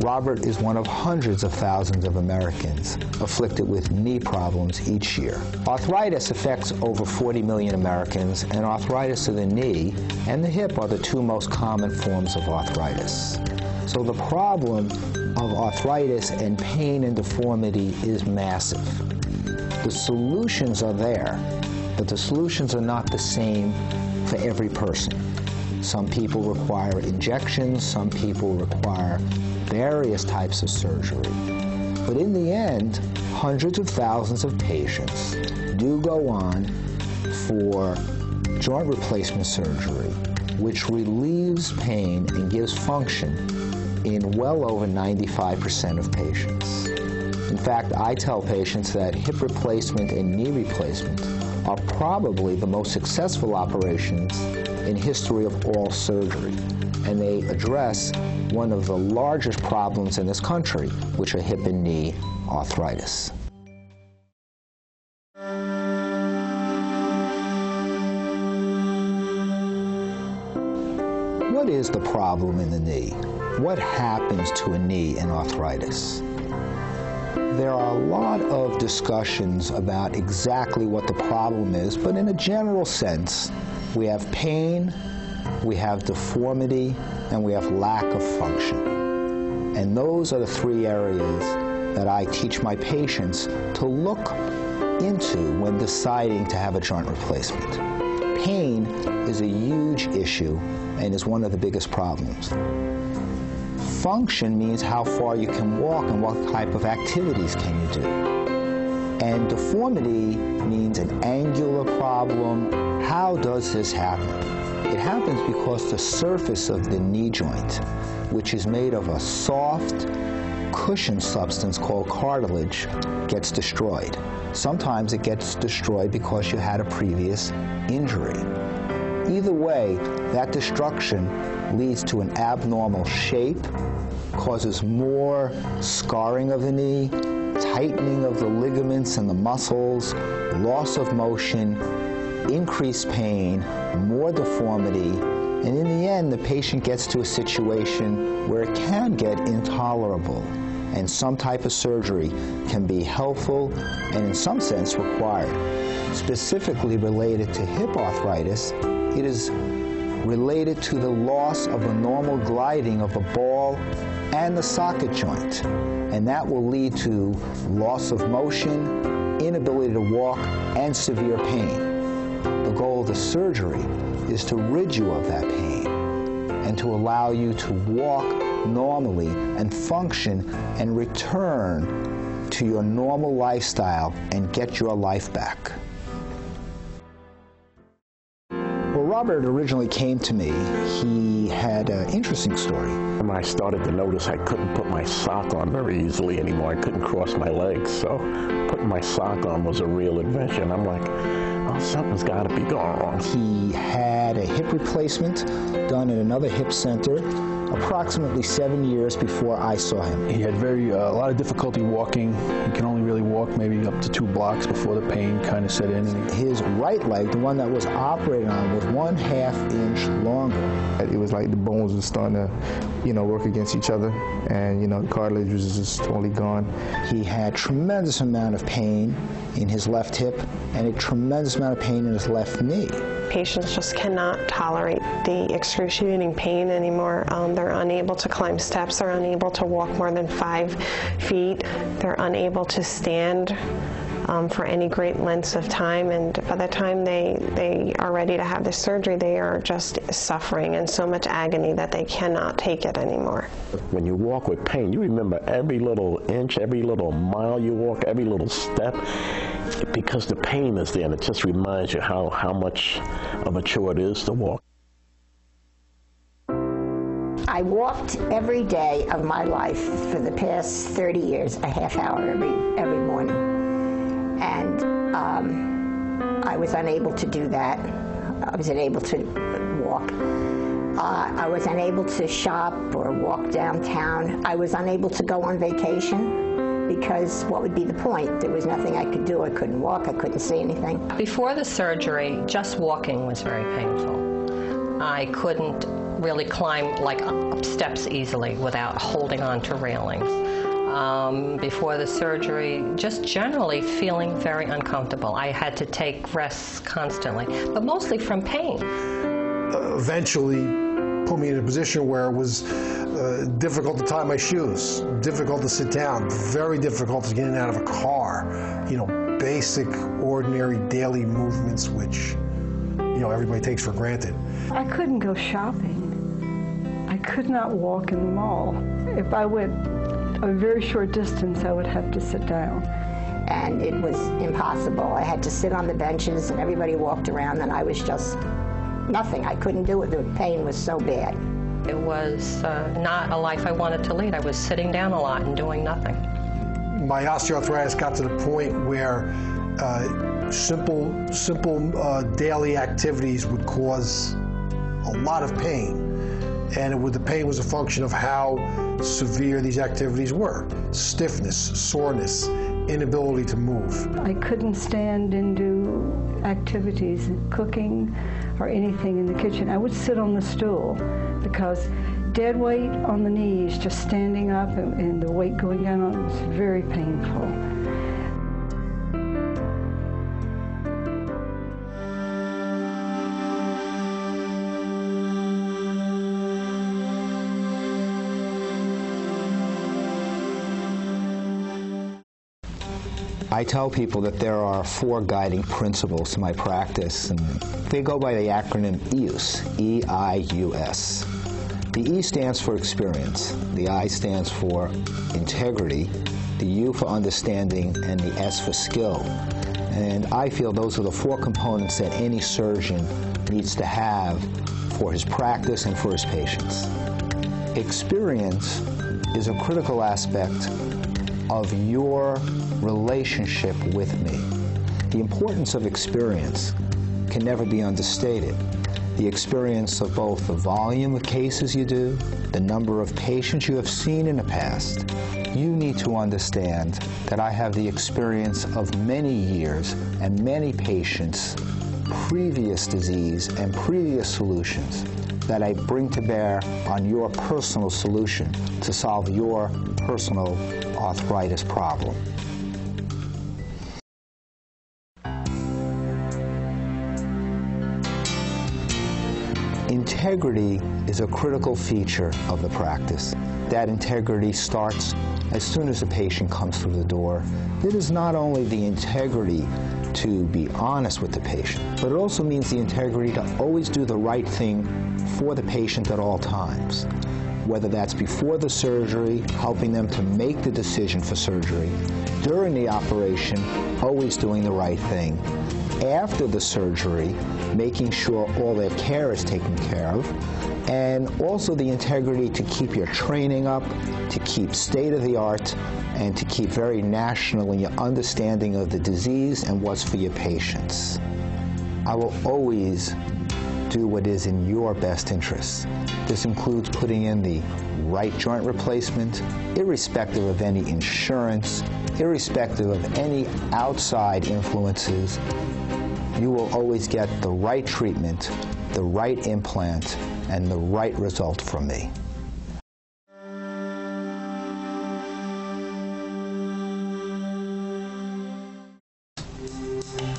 Robert is one of hundreds of thousands of Americans afflicted with knee problems each year. Arthritis affects over 40 million Americans, and arthritis of the knee and the hip are the two most common forms of arthritis. So the problem of arthritis and pain and deformity is massive. The solutions are there, but the solutions are not the same for every person. Some people require injections, some people require various types of surgery. But in the end, hundreds of thousands of patients do go on for joint replacement surgery, which relieves pain and gives function in well over 95% of patients. In fact, I tell patients that hip replacement and knee replacement are probably the most successful operations in history of all surgery, and they address one of the largest problems in this country, which are hip and knee arthritis. What is the problem in the knee? What happens to a knee in arthritis? There are a lot of discussions about exactly what the problem is, but in a general sense, we have pain, we have deformity, and we have lack of function. And those are the three areas that I teach my patients to look into when deciding to have a joint replacement. Pain is a huge issue and is one of the biggest problems. Function means how far you can walk and what type of activities can you do. And deformity means an angular problem. How does this happen? It happens because the surface of the knee joint, which is made of a soft cushion substance called cartilage, gets destroyed. Sometimes it gets destroyed because you had a previous injury. Either way, that destruction leads to an abnormal shape, causes more scarring of the knee, tightening of the ligaments and the muscles, loss of motion, increased pain, more deformity, and in the end, the patient gets to a situation where it can get intolerable, and some type of surgery can be helpful and in some sense required. Specifically related to hip arthritis, it is related to the loss of the normal gliding of the ball and the socket joint, and that will lead to loss of motion, inability to walk, and severe pain. The goal of the surgery is to rid you of that pain and to allow you to walk normally and function and return to your normal lifestyle and get your life back. Well, Robert originally came to me. He had an interesting story. When I started to notice I couldn't put my sock on very easily anymore. I couldn't cross my legs, so putting my sock on was a real adventure. And I'm like, oh, something's got to be going wrong. He had a hip replacement done at another hip center approximately 7 years before I saw him. He had a lot of difficulty walking. He can only really walk maybe up to 2 blocks before the pain kind of set in. His right leg, the one that was operated on, was 1/2 inch longer. It was like the bones were starting to, work against each other, and, the cartilage was just totally gone. He had tremendous amount of pain in his left hip and a tremendous amount of pain in his left knee. Patients just cannot tolerate the excruciating pain anymore. They're unable to climb steps. They're unable to walk more than 5 feet. They're unable to stand for any great lengths of time, and by the time they are ready to have this surgery, they are just suffering in so much agony that they cannot take it anymore. When you walk with pain, you remember every little inch, every little mile you walk, every little step, because the pain is there, and it just reminds you how much of a chore it is to walk. I walked every day of my life for the past 30 years, a half hour every morning. And I was unable to do that. I was unable to walk. I was unable to shop or walk downtown. I was unable to go on vacation because what would be the point? There was nothing I could do. I couldn't walk. I couldn't see anything. Before the surgery, just walking was very painful. I couldn't really climb like up steps easily without holding on to railings. Before the surgery, just generally feeling very uncomfortable. I had to take rests constantly, but mostly from pain. Eventually put me in a position where it was difficult to tie my shoes, difficult to sit down, very difficult to get in and out of a car. You know, basic, ordinary daily movements which, you know, everybody takes for granted. I couldn't go shopping. I could not walk in the mall. If I went a very short distance, I would have to sit down. And it was impossible. I had to sit on the benches and everybody walked around and I was just nothing. I couldn't do it. The pain was so bad. It was not a life I wanted to lead. I was sitting down a lot and doing nothing. My osteoarthritis got to the point where simple daily activities would cause a lot of pain. And the pain was a function of how severe these activities were. Stiffness, soreness, inability to move. I couldn't stand and do activities, cooking or anything in the kitchen. I would sit on the stool because dead weight on the knees, just standing up and the weight going down on it was very painful. I tell people that there are 4 guiding principles to my practice, and they go by the acronym EIUS, E-I-U-S. The E stands for experience, the I stands for integrity, the U for understanding, and the S for skill. And I feel those are the 4 components that any surgeon needs to have for his practice and for his patients. Experience is a critical aspect of your relationship with me. The importance of experience can never be understated. The experience of both the volume of cases you do, the number of patients you have seen in the past. You need to understand that I have the experience of many years and many patients, previous disease and previous solutions that I bring to bear on your personal solution to solve your personal arthritis problem. Integrity is a critical feature of the practice. That integrity starts as soon as the patient comes through the door. It is not only the integrity to be honest with the patient, but it also means the integrity to always do the right thing for the patient at all times. Whether that's before the surgery, helping them to make the decision for surgery, during the operation, always doing the right thing, after the surgery, making sure all their care is taken care of, and also the integrity to keep your training up, to keep state-of-the-art, and to keep very national in your understanding of the disease and what's for your patients. I will always do what is in your best interest. This includes putting in the right joint replacement, irrespective of any insurance, irrespective of any outside influences. You will always get the right treatment, the right implant, and the right result from me.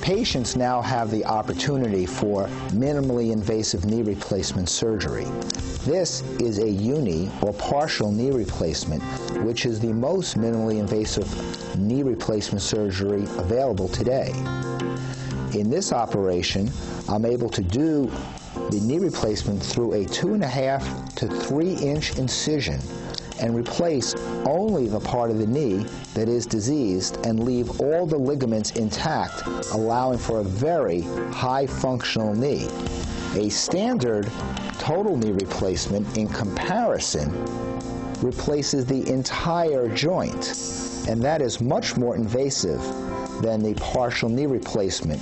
Patients now have the opportunity for minimally invasive knee replacement surgery. This is a uni or partial knee replacement, which is the most minimally invasive knee replacement surgery available today. In this operation, I'm able to do the knee replacement through a 2.5 to 3 inch incision and replace only the part of the knee that is diseased and leave all the ligaments intact, allowing for a very high functional knee. A standard total knee replacement, in comparison, replaces the entire joint, and that is much more invasive than the partial knee replacement,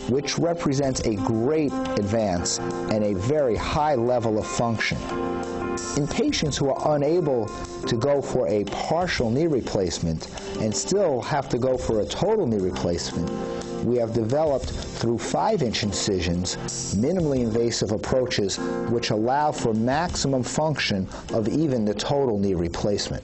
which represents a great advance and a very high level of function. In patients who are unable to go for a partial knee replacement and still have to go for a total knee replacement, we have developed through 5-inch incisions minimally invasive approaches which allow for maximum function of even the total knee replacement.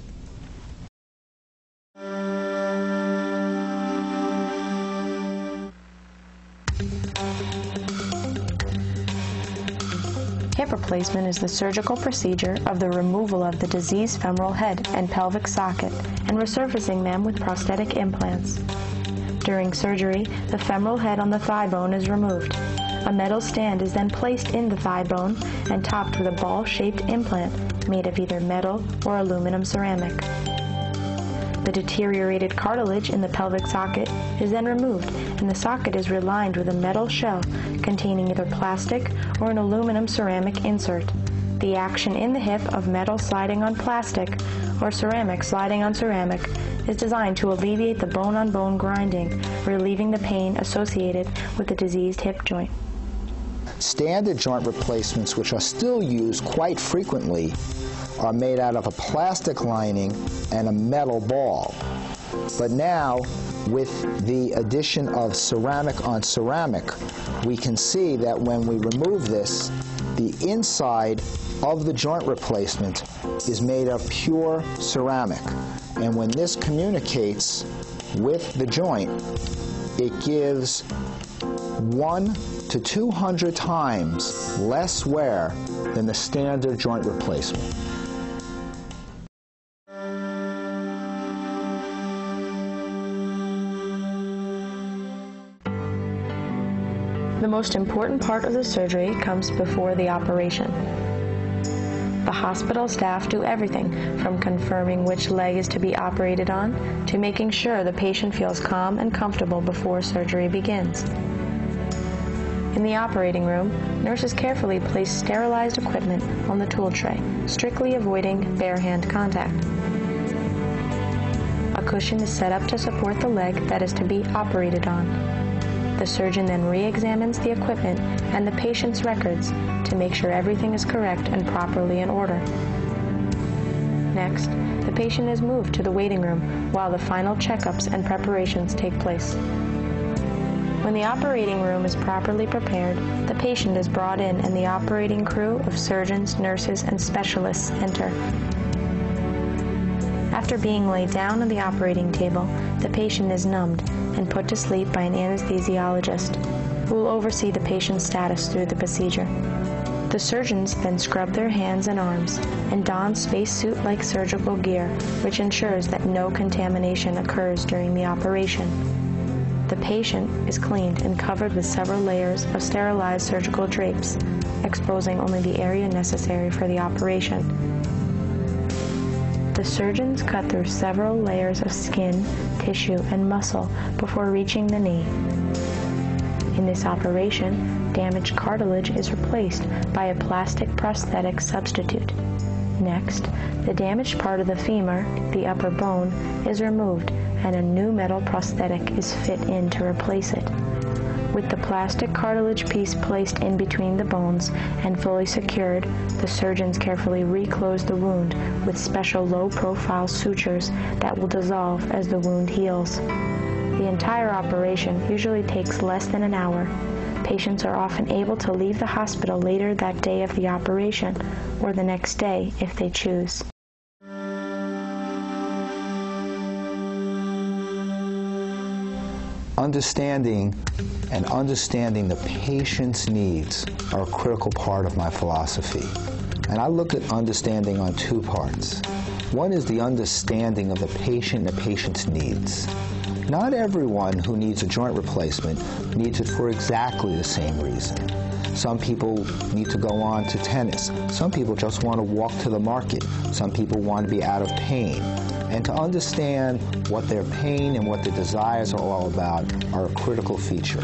Hip replacement is the surgical procedure of the removal of the diseased femoral head and pelvic socket and resurfacing them with prosthetic implants. During surgery, the femoral head on the thigh bone is removed. A metal stand is then placed in the thigh bone and topped with a ball-shaped implant made of either metal or aluminum ceramic. The deteriorated cartilage in the pelvic socket is then removed, and the socket is relined with a metal shell containing either plastic or an aluminum ceramic insert. The action in the hip of metal sliding on plastic or ceramic sliding on ceramic is designed to alleviate the bone-on-bone grinding, relieving the pain associated with the diseased hip joint. Standard joint replacements, which are still used quite frequently, are made out of a plastic lining and a metal ball. But now, with the addition of ceramic on ceramic, we can see that when we remove this, the inside of the joint replacement is made of pure ceramic. And when this communicates with the joint, it gives 100 to 200 times less wear than the standard joint replacement. The most important part of the surgery comes before the operation. The hospital staff do everything from confirming which leg is to be operated on to making sure the patient feels calm and comfortable before surgery begins. In the operating room, nurses carefully place sterilized equipment on the tool tray, strictly avoiding bare hand contact. A cushion is set up to support the leg that is to be operated on. The surgeon then re-examines the equipment and the patient's records to make sure everything is correct and properly in order. Next, the patient is moved to the waiting room while the final checkups and preparations take place. When the operating room is properly prepared, the patient is brought in and the operating crew of surgeons, nurses, and specialists enter. After being laid down on the operating table, the patient is numbed and put to sleep by an anesthesiologist, who will oversee the patient's status through the procedure. The surgeons then scrub their hands and arms and don spacesuit-like surgical gear, which ensures that no contamination occurs during the operation. The patient is cleaned and covered with several layers of sterilized surgical drapes, exposing only the area necessary for the operation. The surgeons cut through several layers of skin, tissue, and muscle before reaching the knee. In this operation, damaged cartilage is replaced by a plastic prosthetic substitute. Next, the damaged part of the femur, the upper bone, is removed and a new metal prosthetic is fit in to replace it. With the plastic cartilage piece placed in between the bones and fully secured, the surgeons carefully reclose the wound with special low-profile sutures that will dissolve as the wound heals. The entire operation usually takes less than an hour. Patients are often able to leave the hospital later that day of the operation or the next day if they choose. Understanding the patient's needs are a critical part of my philosophy. And I look at understanding on two parts. One is the understanding of the patient and the patient's needs. Not everyone who needs a joint replacement needs it for exactly the same reason. Some people need to go on to tennis. Some people just want to walk to the market. Some people want to be out of pain. And to understand what their pain and what their desires are all about are a critical feature.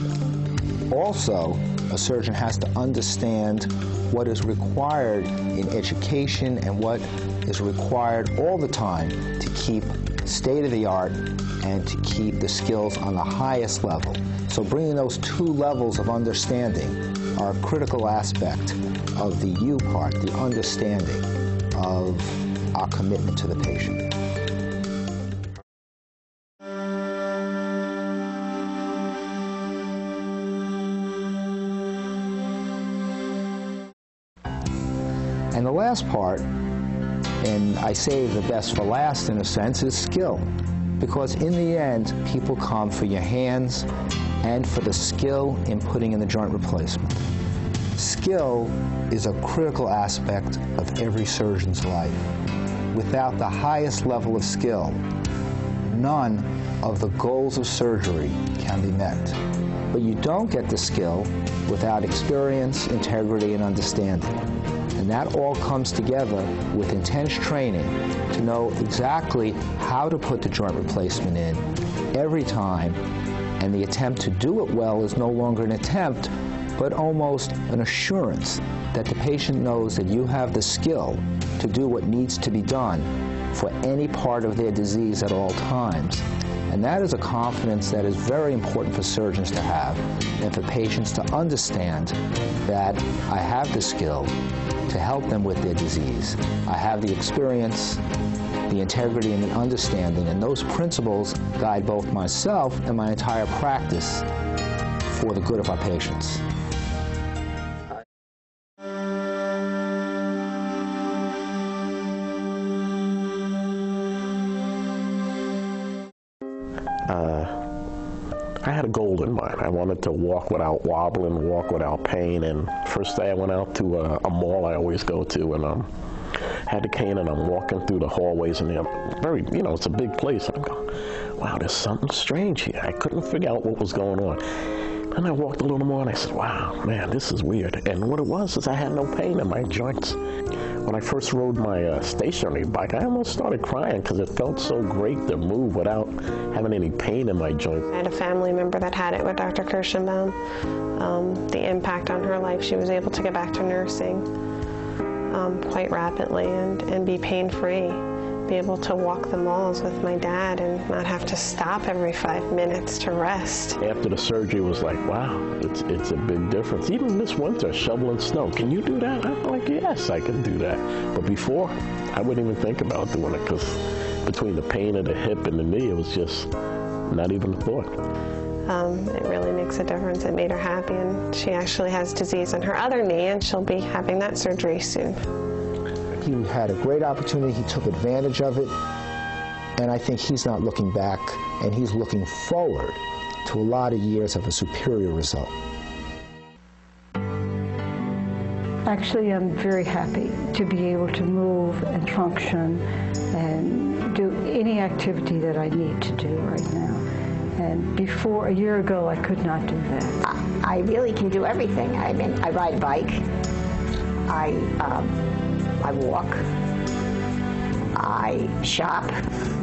Also, a surgeon has to understand what is required in education and what is required all the time to keep state-of-the-art and to keep the skills on the highest level. So bringing those two levels of understanding are a critical aspect of the U part, the understanding of our commitment to the patient. And the last part, and I save the best for last in a sense, is skill. Because in the end, people come for your hands and for the skill in putting in the joint replacement. Skill is a critical aspect of every surgeon's life. Without the highest level of skill, none of the goals of surgery can be met. But you don't get the skill without experience, integrity, and understanding. And that all comes together with intense training to know exactly how to put the joint replacement in every time. And the attempt to do it well is no longer an attempt, but almost an assurance that the patient knows that you have the skill to do what needs to be done for any part of their disease at all times. And that is a confidence that is very important for surgeons to have and for patients to understand that I have the skill to help them with their disease. I have the experience, the integrity, and the understanding, and those principles guide both myself and my entire practice for the good of our patients. I had a goal in mind. I wanted to walk without wobbling, walk without pain. And first day I went out to a mall I always go to, and had the cane, and I'm walking through the hallways, and they're very, it's a big place. I'm going, wow, there's something strange here. I couldn't figure out what was going on. And I walked a little more, and I said, wow, man, this is weird. And what it was is I had no pain in my joints. When I first rode my stationary bike, I almost started crying because it felt so great to move without having any pain in my joints. I had a family member that had it with Dr. Kirschenbaum. The impact on her life, she was able to get back to nursing quite rapidly and be pain-free. Be able to walk the malls with my dad and not have to stop every 5 minutes to rest. After the surgery, it was like, wow, it's a big difference. Even this winter, shoveling snow, can you do that? I'm like, yes, I can do that. But before, I wouldn't even think about doing it because between the pain of the hip and the knee, it was just not even a thought. It really makes a difference. It made her happy, and she actually has disease in her other knee, and she'll be having that surgery soon. He had a great opportunity, he took advantage of it, and I think he's not looking back, and he's looking forward to a lot of years of a superior result. Actually, I'm very happy to be able to move and function and do any activity that I need to do right now. And before, a year ago, I could not do that. I really can do everything. I mean, I ride a bike. I walk, I shop.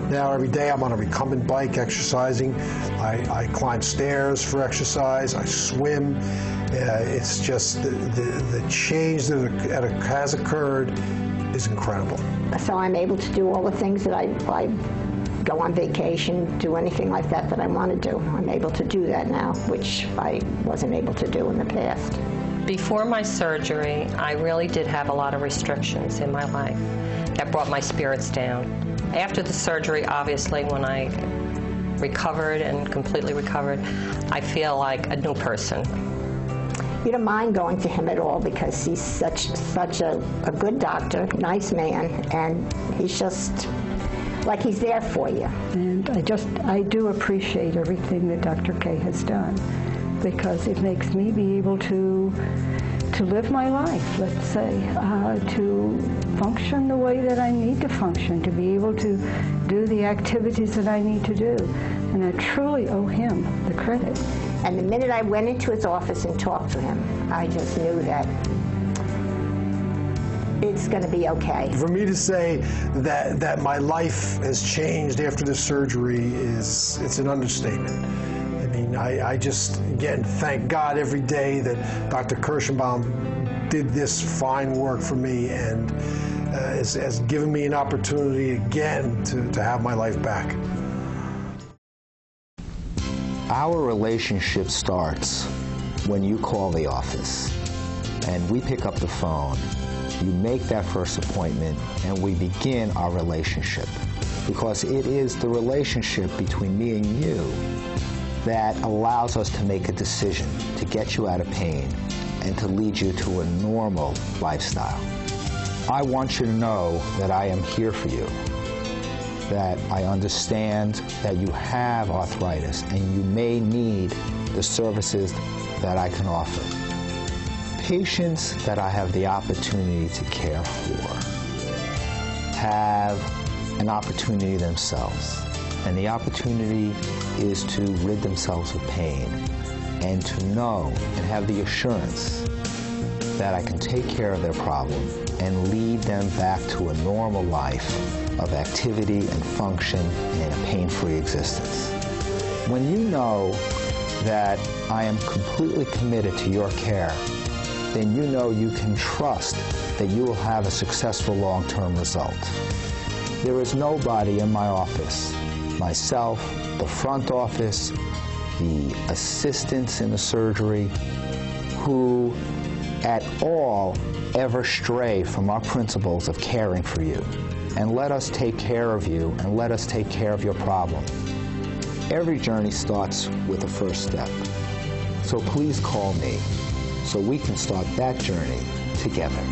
Now every day I'm on a recumbent bike exercising. I climb stairs for exercise. I swim. It's just the change that has occurred is incredible. So I'm able to do all the things that I go on vacation, do anything like that I want to do. I'm able to do that now, which I wasn't able to do in the past. Before my surgery, I really did have a lot of restrictions in my life that brought my spirits down. After the surgery, obviously, when I recovered and completely recovered, I feel like a new person. You don't mind going to him at all because he's such a good doctor, nice man, and he's just like he's there for you. And I do appreciate everything that Dr. K has done, because it makes me be able to live my life, let's say, to function the way that I need to function, to be able to do the activities that I need to do. And I truly owe him the credit. And the minute I went into his office and talked to him, I just knew that it's going to be okay. For me to say that my life has changed after the surgery it's an understatement. I mean, I just, again, thank God every day that Dr. Kirschenbaum did this fine work for me and has given me an opportunity again to have my life back. Our relationship starts when you call the office and we pick up the phone. You make that first appointment and we begin our relationship, because it is the relationship between me and you that allows us to make a decision to get you out of pain and to lead you to a normal lifestyle. I want you to know that I am here for you, that I understand that you have arthritis and you may need the services that I can offer. Patients that I have the opportunity to care for have an opportunity themselves, and the opportunity is to rid themselves of pain and to know and have the assurance that I can take care of their problem and lead them back to a normal life of activity and function and a pain-free existence. When you know that I am completely committed to your care, then you know you can trust that you will have a successful long-term result. There is nobody in my office, myself, the front office, the assistants in the surgery, who at all ever stray from our principles of caring for you. And let us take care of you, and let us take care of your problem. Every journey starts with the first step. So please call me so we can start that journey together.